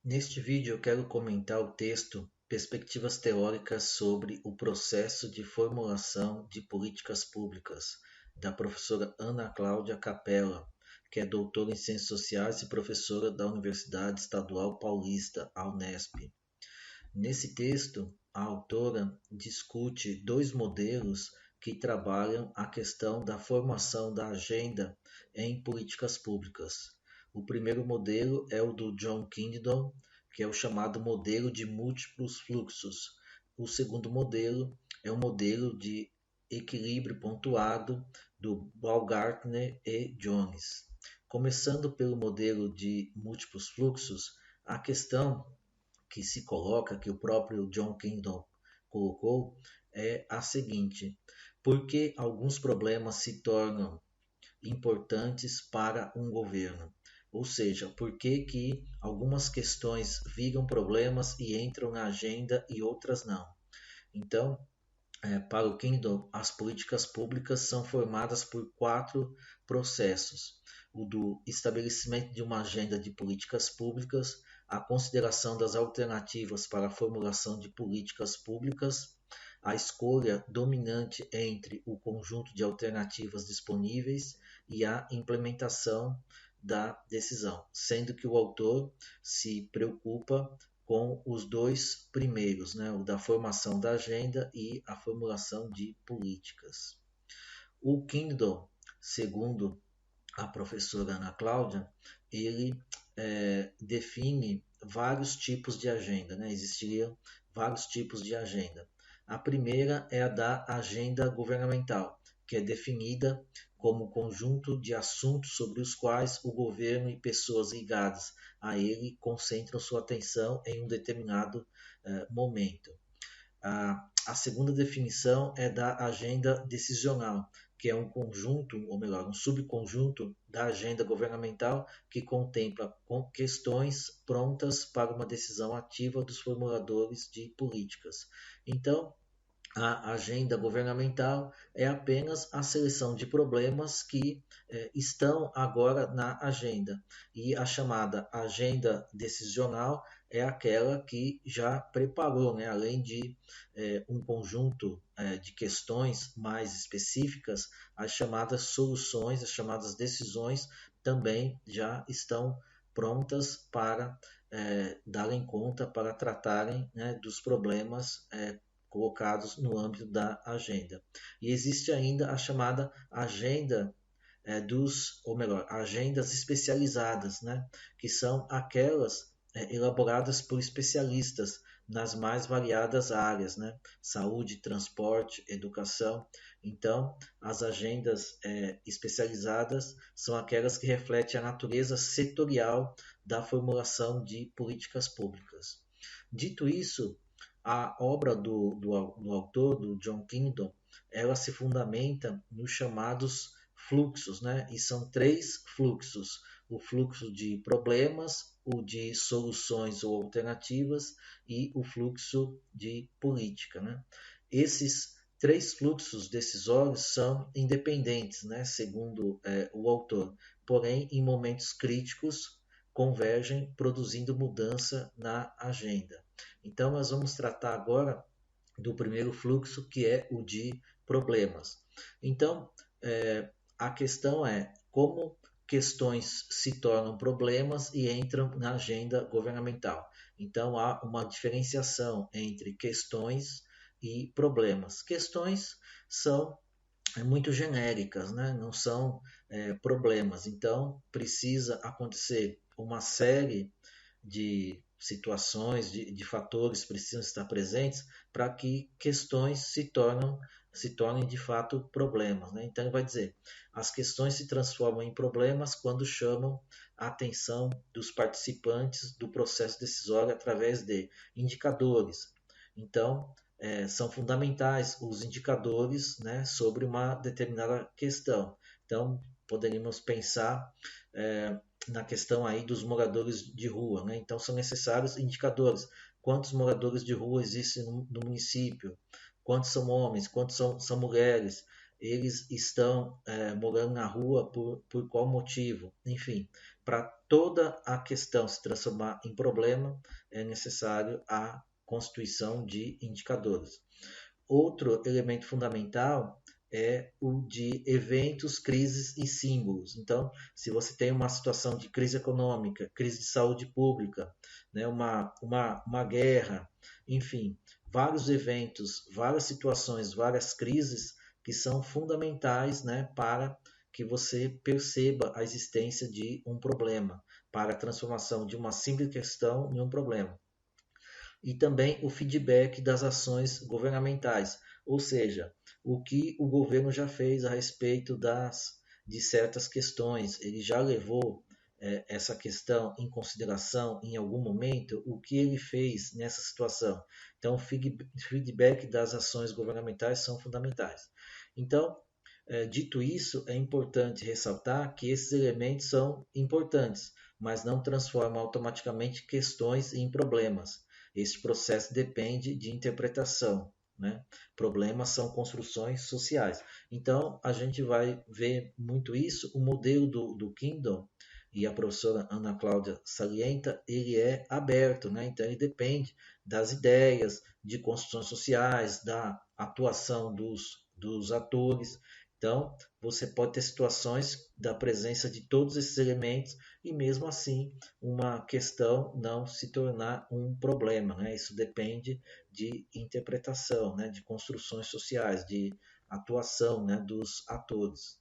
Neste vídeo eu quero comentar o texto Perspectivas Teóricas sobre o Processo de Formulação de Políticas Públicas, da professora Ana Cláudia Capella, que é doutora em Ciências Sociais e professora da Universidade Estadual Paulista, a Unesp. Nesse texto, a autora discute dois modelos que trabalham a questão da formação da agenda em políticas públicas. O primeiro modelo é o do John Kingdon, que é o chamado modelo de múltiplos fluxos. O segundo modelo é o modelo de equilíbrio pontuado do Baumgartner e Jones. Começando pelo modelo de múltiplos fluxos, a questão que se coloca, que o próprio John Kingdon colocou, é a seguinte: por que alguns problemas se tornam importantes para um governo? Ou seja, por que algumas questões viram problemas e entram na agenda e outras não? Então, para o Kingdom, as políticas públicas são formadas por quatro processos: o do estabelecimento de uma agenda de políticas públicas, a consideração das alternativas para a formulação de políticas públicas, a escolha dominante entre o conjunto de alternativas disponíveis e a implementação da decisão, sendo que o autor se preocupa com os dois primeiros, né, o da formação da agenda e a formulação de políticas. O Kingdom, segundo a professora Ana Cláudia, ele define vários tipos de agenda, né? Existiriam vários tipos de agenda. A primeira é a da agenda governamental, que é definida como conjunto de assuntos sobre os quais o governo e pessoas ligadas a ele concentram sua atenção em um determinado momento. A segunda definição é da agenda decisional, que é um conjunto, ou melhor, um subconjunto da agenda governamental que contempla questões prontas para uma decisão ativa dos formuladores de políticas. Então, a agenda governamental é apenas a seleção de problemas que estão agora na agenda. E a chamada agenda decisional é aquela que já preparou, né, além de um conjunto de questões mais específicas, as chamadas soluções, as chamadas decisões também já estão prontas para darem conta, para tratarem, né, dos problemas colocados no âmbito da agenda. E existe ainda a chamada agenda ou melhor, agendas especializadas, né? Que são aquelas elaboradas por especialistas nas mais variadas áreas, né? Saúde, transporte, educação. Então, as agendas especializadas são aquelas que refletem a natureza setorial da formulação de políticas públicas. Dito isso, a obra do autor, do John Kingdon, ela se fundamenta nos chamados fluxos, né? E são três fluxos: o fluxo de problemas, o de soluções ou alternativas e o fluxo de política, né? Esses três fluxos decisórios são independentes, né? Segundo o autor, porém, em momentos críticos, convergem, produzindo mudança na agenda. Então, nós vamos tratar agora do primeiro fluxo, que é o de problemas. Então, a questão é como questões se tornam problemas e entram na agenda governamental. Então, há uma diferenciação entre questões e problemas. Questões são muito genéricas, né? Não são problemas. Então, precisa acontecer uma série de situações, de fatores precisam estar presentes para que questões se tornem de fato problemas, né? Então ele vai dizer, as questões se transformam em problemas quando chamam a atenção dos participantes do processo decisório através de indicadores. Então, são fundamentais os indicadores, né, sobre uma determinada questão. Então, poderíamos pensar na questão aí dos moradores de rua, né? Então são necessários indicadores. Quantos moradores de rua existem no município? Quantos são homens? Quantos são mulheres? Eles estão morando na rua por qual motivo? Enfim, para toda a questão se transformar em problema, é necessário a constituição de indicadores. Outro elemento fundamental é o de eventos, crises e símbolos. Então, se você tem uma situação de crise econômica, crise de saúde pública, né, uma guerra, enfim, vários eventos, várias situações, várias crises que são fundamentais, né, para que você perceba a existência de um problema, para a transformação de uma simples questão em um problema. E também o feedback das ações governamentais, ou seja, o que o governo já fez a respeito de certas questões, ele já levou essa questão em consideração em algum momento, o que ele fez nessa situação. Então, o feedback das ações governamentais são fundamentais. Então, dito isso, é importante ressaltar que esses elementos são importantes, mas não transformam automaticamente questões em problemas. Esse processo depende de interpretação, né? Problemas são construções sociais. Então, a gente vai ver muito isso. O modelo do Kindle, e a professora Ana Cláudia salienta, ele é aberto, né? Então, ele depende das ideias, de construções sociais, da atuação dos atores. Então, você pode ter situações da presença de todos esses elementos e, mesmo assim, uma questão não se tornar um problema, né? Isso depende de interpretação, né? De construções sociais, de atuação, né? Dos atores.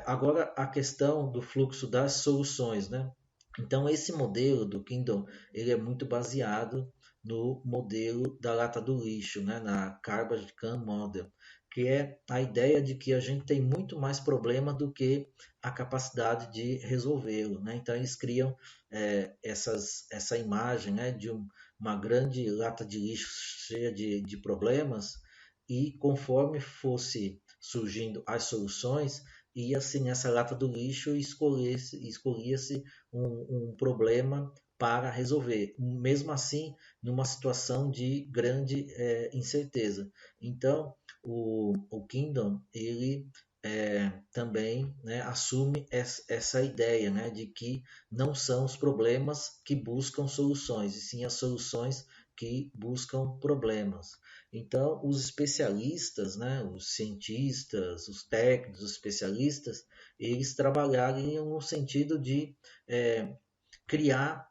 Agora, a questão do fluxo das soluções, né? Então, esse modelo do Kindle, ele é muito baseado no modelo da lata do lixo, né? Na Garbage Can Model, que é a ideia de que a gente tem muito mais problema do que a capacidade de resolvê-lo, né? Então, eles criam essa imagem, né? De uma grande lata de lixo cheia de problemas, e conforme fosse surgindo as soluções, ia-se nessa lata do lixo e escolhia-se um problema para resolver, mesmo assim numa situação de grande incerteza. Então, o Kingdom, ele também, né, assume essa ideia, né, de que não são os problemas que buscam soluções, e sim as soluções que buscam problemas. Então, os especialistas, né, os cientistas, os técnicos, os especialistas, eles trabalhariam no sentido de criar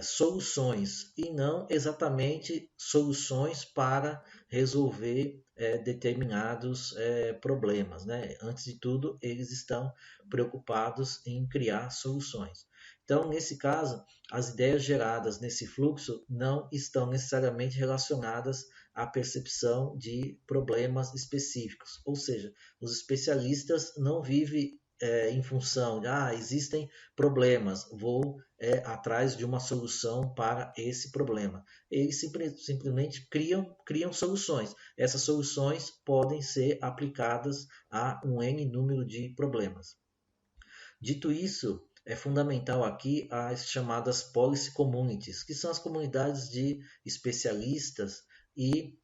soluções e não exatamente soluções para resolver determinados problemas, né? Antes de tudo, eles estão preocupados em criar soluções. Então, nesse caso, as ideias geradas nesse fluxo não estão necessariamente relacionadas à percepção de problemas específicos, ou seja, os especialistas não vivem em função de existem problemas, vou atrás de uma solução para esse problema. Eles simplesmente criam soluções. Essas soluções podem ser aplicadas a um N número de problemas. Dito isso, é fundamental aqui as chamadas policy communities, que são as comunidades de especialistas, e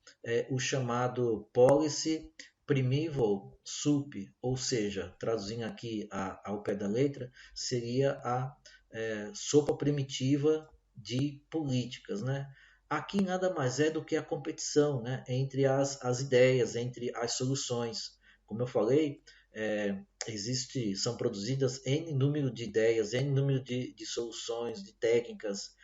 o chamado policy primeval sup, ou seja, traduzindo aqui ao pé da letra, seria a sopa primitiva de políticas, né? Aqui nada mais é do que a competição, né, entre as ideias, entre as soluções. Como eu falei, são produzidas N número de ideias, N número de soluções, de técnicas,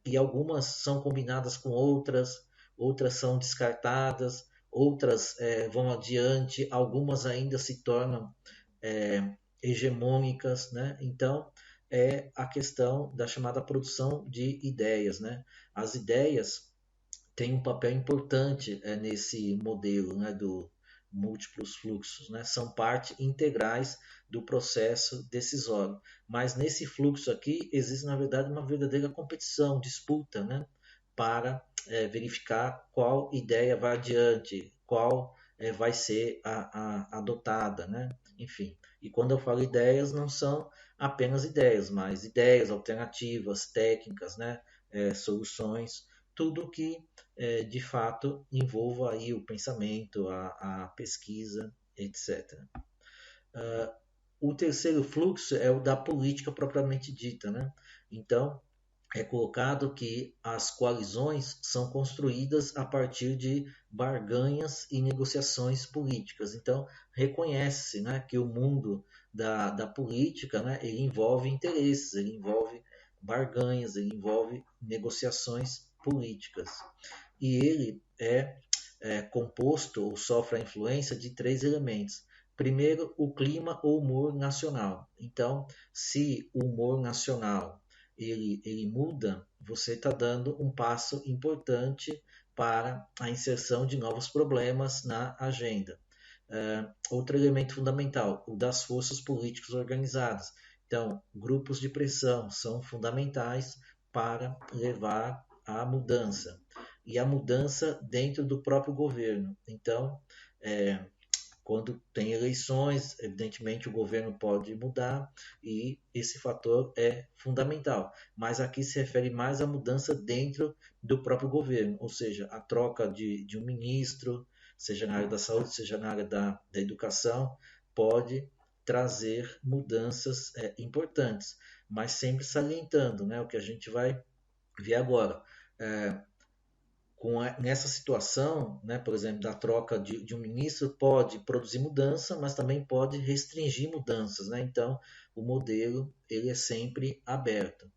e algumas são combinadas com outras, outras são descartadas, outras vão adiante, algumas ainda se tornam hegemônicas, né? Então, é a questão da chamada produção de ideias, né? As ideias têm um papel importante nesse modelo, né, do múltiplos fluxos, né? São parte integrais do processo decisório. Mas nesse fluxo aqui existe, na verdade, uma verdadeira competição, disputa, né, para verificar qual ideia vai adiante, qual vai ser adotada, né? Enfim, e quando eu falo ideias, não são apenas ideias, mas ideias, alternativas, técnicas, né? Soluções, tudo que de fato envolva aí o pensamento, a pesquisa, etc. O terceiro fluxo é o da política propriamente dita, né? Então, é colocado que as coalizões são construídas a partir de barganhas e negociações políticas. Então, reconhece-se, né, que o mundo da política, né, ele envolve interesses, ele envolve barganhas, ele envolve negociações políticas. E ele é composto ou sofre a influência de três elementos. Primeiro, o clima ou humor nacional. Então, se o humor nacional ele muda, você está dando um passo importante para a inserção de novos problemas na agenda. Outro elemento fundamental, o das forças políticas organizadas. Então, grupos de pressão são fundamentais para levar à mudança. E a mudança dentro do próprio governo. Então, é, quando tem eleições, evidentemente o governo pode mudar e esse fator é fundamental. Mas aqui se refere mais à mudança dentro do próprio governo, ou seja, a troca de um ministro, seja na área da saúde, seja na área da educação, pode trazer mudanças importantes, mas sempre salientando, né, o que a gente vai ver agora. É, nessa situação, né, por exemplo, da troca de um ministro, pode produzir mudança, mas também pode restringir mudanças. Né? Então, o modelo ele é sempre aberto.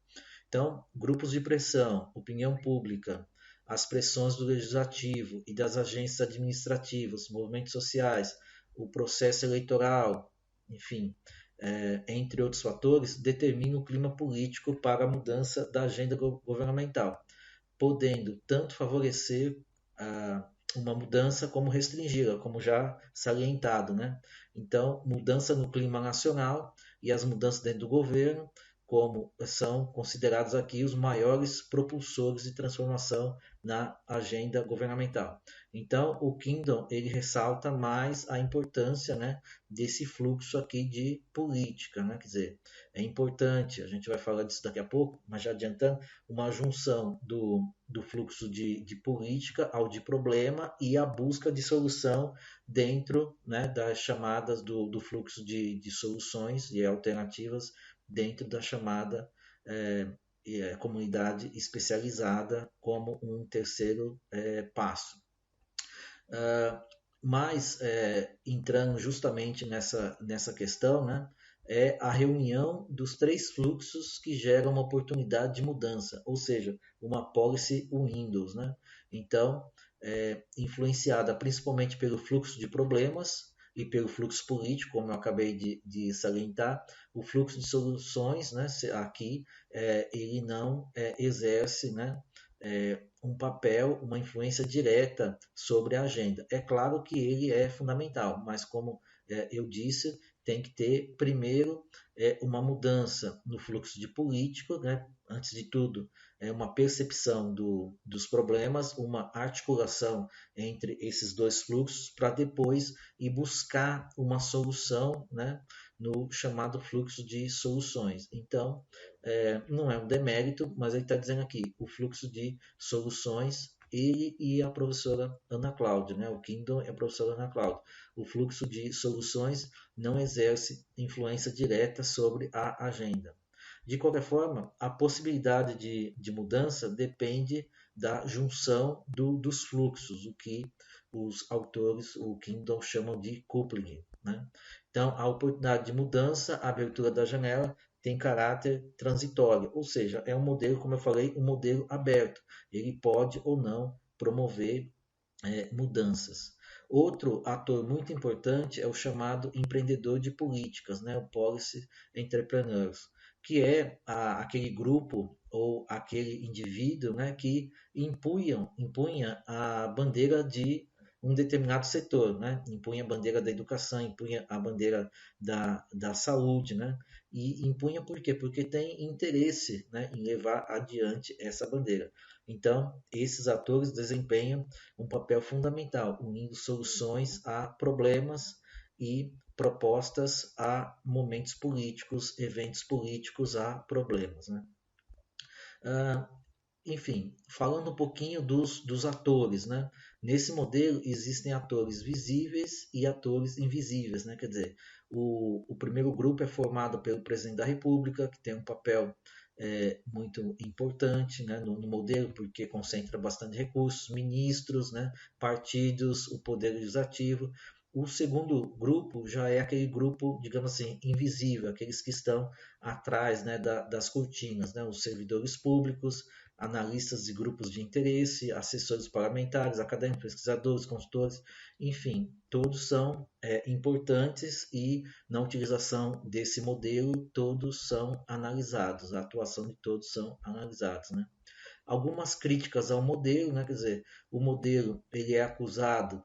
Então, grupos de pressão, opinião pública, as pressões do legislativo e das agências administrativas, movimentos sociais, o processo eleitoral, enfim, entre outros fatores, determinam o clima político para a mudança da agenda governamental, podendo tanto favorecer uma mudança como restringi-la, como já salientado. Né? Então, mudança no clima nacional e as mudanças dentro do governo, como são considerados aqui os maiores propulsores de transformação na agenda governamental. Então, o Kingdom ele ressalta mais a importância, né, desse fluxo aqui de política. Né? Quer dizer, é importante, a gente vai falar disso daqui a pouco, mas já adiantando, uma junção do fluxo de política ao de problema e a busca de solução dentro, né, das chamadas do fluxo de soluções e alternativas dentro da chamada comunidade especializada como um terceiro passo. Mas, entrando justamente nessa questão, né, é a reunião dos três fluxos que geram uma oportunidade de mudança, ou seja, uma policy Windows. Né? Então, influenciada principalmente pelo fluxo de problemas e pelo fluxo político, como eu acabei de salientar, o fluxo de soluções, né, aqui, ele não exerce, né, um papel, uma influência direta sobre a agenda. É claro que ele é fundamental, mas como eu disse, tem que ter primeiro uma mudança no fluxo de político, né? Antes de tudo, uma percepção dos problemas, uma articulação entre esses dois fluxos para depois ir buscar uma solução, né? No chamado fluxo de soluções. Então, não é um demérito, mas ele está dizendo aqui o fluxo de soluções, ele e a professora Ana Cláudia, né? O Kingdom é a professora Ana Cláudia. O fluxo de soluções não exerce influência direta sobre a agenda. De qualquer forma, a possibilidade de mudança depende da junção dos fluxos, o que os autores, o Kingdom, chamam de coupling. Né? Então, a oportunidade de mudança, a abertura da janela, tem caráter transitório, ou seja, é um modelo, como eu falei, um modelo aberto. Ele pode ou não promover mudanças. Outro ator muito importante é o chamado empreendedor de políticas, né, o Policy Entrepreneurs, que é aquele grupo ou aquele indivíduo, né, que impunha a bandeira de um determinado setor, né? Impunha a bandeira da educação, impunha a bandeira da saúde, né? E impunha por quê? Porque tem interesse, né, em levar adiante essa bandeira. Então, esses atores desempenham um papel fundamental, unindo soluções a problemas e propostas a momentos políticos, eventos políticos a problemas. Né? enfim, falando um pouquinho dos atores, né? Nesse modelo existem atores visíveis e atores invisíveis, né? Quer dizer, o primeiro grupo é formado pelo presidente da República, que tem um papel muito importante, né, no modelo, porque concentra bastante recursos, ministros, né, partidos, o poder legislativo. O segundo grupo já é aquele grupo, digamos assim, invisível, aqueles que estão atrás, né, das cortinas, né, os servidores públicos, analistas de grupos de interesse, assessores parlamentares, acadêmicos, pesquisadores, consultores, enfim, todos são importantes e na utilização desse modelo todos são analisados, a atuação de todos são analisados, né? Algumas críticas ao modelo, né? Quer dizer, o modelo ele é acusado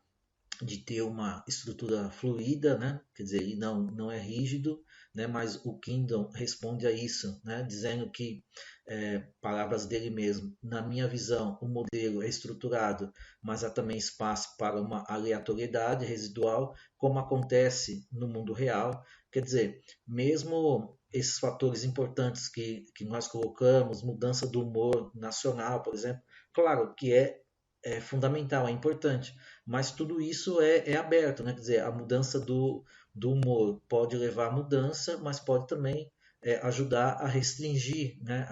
de ter uma estrutura fluida, né? Quer dizer, ele não é rígido, né? Mas o Kindle responde a isso, né? Dizendo que, palavras dele mesmo, na minha visão, o modelo é estruturado, mas há também espaço para uma aleatoriedade residual, como acontece no mundo real. Quer dizer, mesmo esses fatores importantes que nós colocamos, mudança do humor nacional, por exemplo, claro que é fundamental, é importante, mas tudo isso é aberto, né? Quer dizer, a mudança do humor pode levar à mudança, mas pode também ajudar a restringir, né,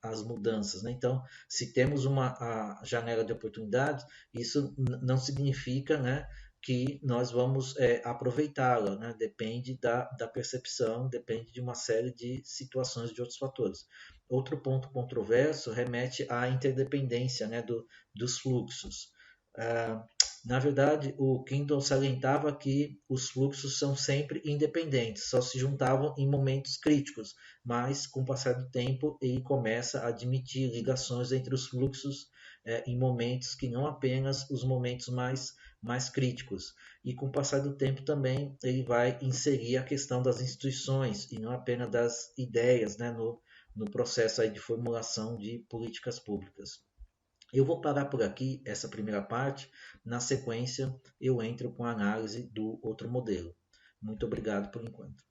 as mudanças, né? Então, se temos uma janela de oportunidade, isso não significa, né, que nós vamos aproveitá-la, né? Depende da percepção, depende de uma série de situações, de outros fatores. Outro ponto controverso remete à interdependência, né, dos fluxos. Ah, na verdade, o Kindle salientava que os fluxos são sempre independentes, só se juntavam em momentos críticos, mas com o passar do tempo ele começa a admitir ligações entre os fluxos em momentos que não apenas os momentos mais críticos. E com o passar do tempo também ele vai inserir a questão das instituições e não apenas das ideias, né, no processo aí de formulação de políticas públicas. Eu vou parar por aqui essa primeira parte. Na sequência, eu entro com a análise do outro modelo. Muito obrigado por enquanto.